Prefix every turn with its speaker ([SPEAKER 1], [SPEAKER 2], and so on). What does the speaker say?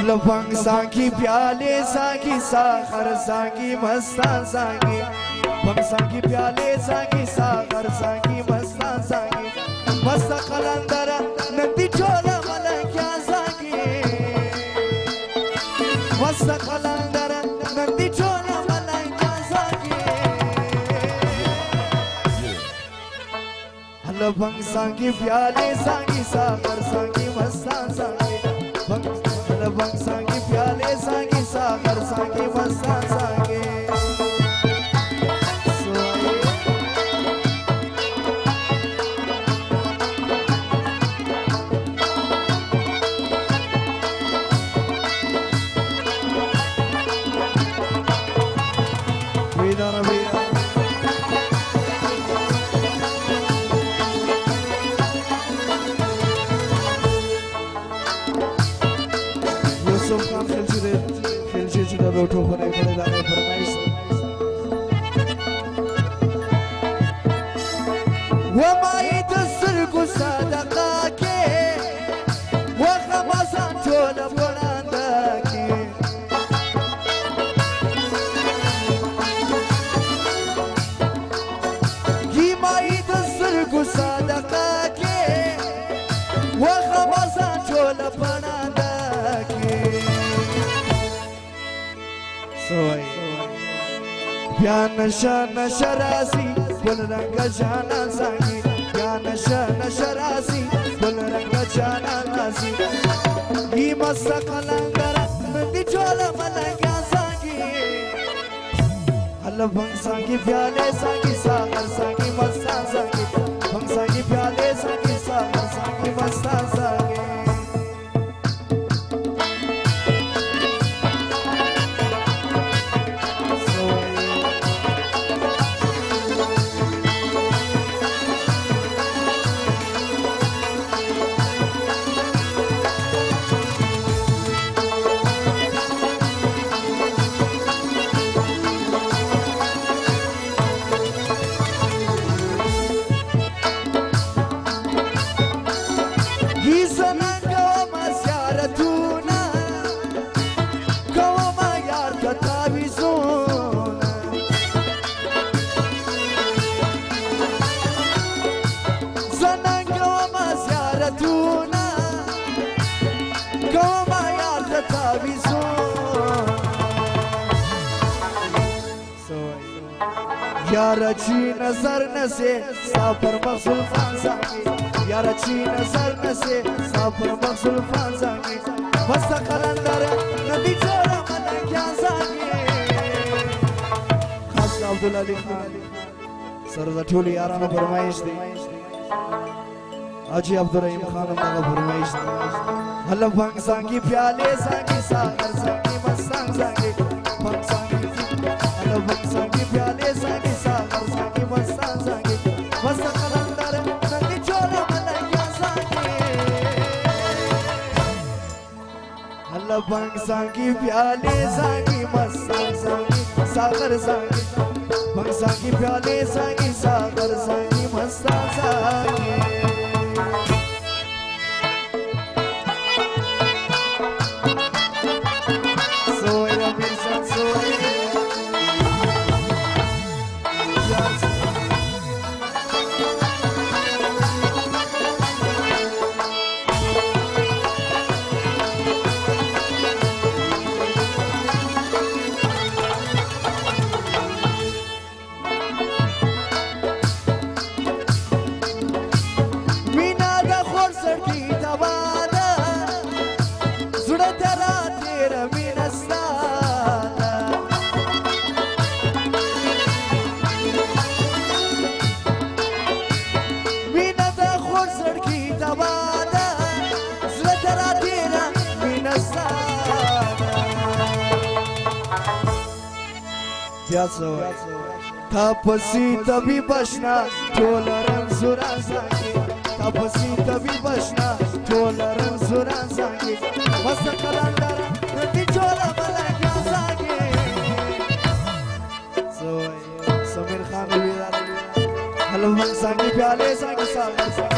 [SPEAKER 1] लफंग सांगी प्याले सांगी साखर सांगी मस्तान सांगी भंग सांगी प्याले सांगी साखर सांगी मस्तान सांगी मस्त कलंदर नंदी चोला मला क्या सांगी मस्त कलंदर नंदी चोला मला क्या सांगी लफंग सांगी प्याले सांगी साखर सांगी मस्तान सांगी भंग सांगी प्याले सांगी सागर सांगी मस्तान सांगी बैठो खड़े खड़े जाने फरमाइश वो माई दस्तर को सदका के वो खमसान चोला बनांदा के ये माई दस्तर को सदका के वो खमसान चोला बनांदा के प्या नशा नशरासी बोल रंग जाना सांगी प्या नशा नशरासी बोल रंग जाना नासी ही मस्त कलंदर नंदी चोला मला क्या सांगी हल्ला भंग सांगी प्याले सांगी सागर सांगी मस्तान सांगी भंग सांगी प्याले सांगी सागर सांगी मस्तान सांगी यार अच्छी नजर न से सापर मखसुल्फान सांगी यार अच्छी नजर न से सापर मखसुल्फान सांगी मस्त कलंदर नदी चोला मला क्या सांगी खास अब्दुल अली खान सरदा ठोली याराना फरमाइश दी अजी अब्दुल रहीम खान का फरमाइश दी हल्ला भंग सांगी प्याले सांगी सागर सांगी मस्तान सांगी भंग सांगी हल्ला भंग सांगी प्याले सांगी सागर सांगी मस्तान सांगी मस्त कलंदर नंदी चोला मला क्या सांगी हल्ला भंग सांगी प्याले सांगी मस्तान सांगी सागर सांगी भंग सांगी प्याले सांगी सागर सांगी मस्तान सांगी तापसी तभी बसना चोला रंजुरा सांगी तापसी तभी बसना चोला रंजुरा सांगी मस्त कलंदर नदी चोला मला क्या सांगी समीर खान हलवा सांगी प्याले सांगी सागर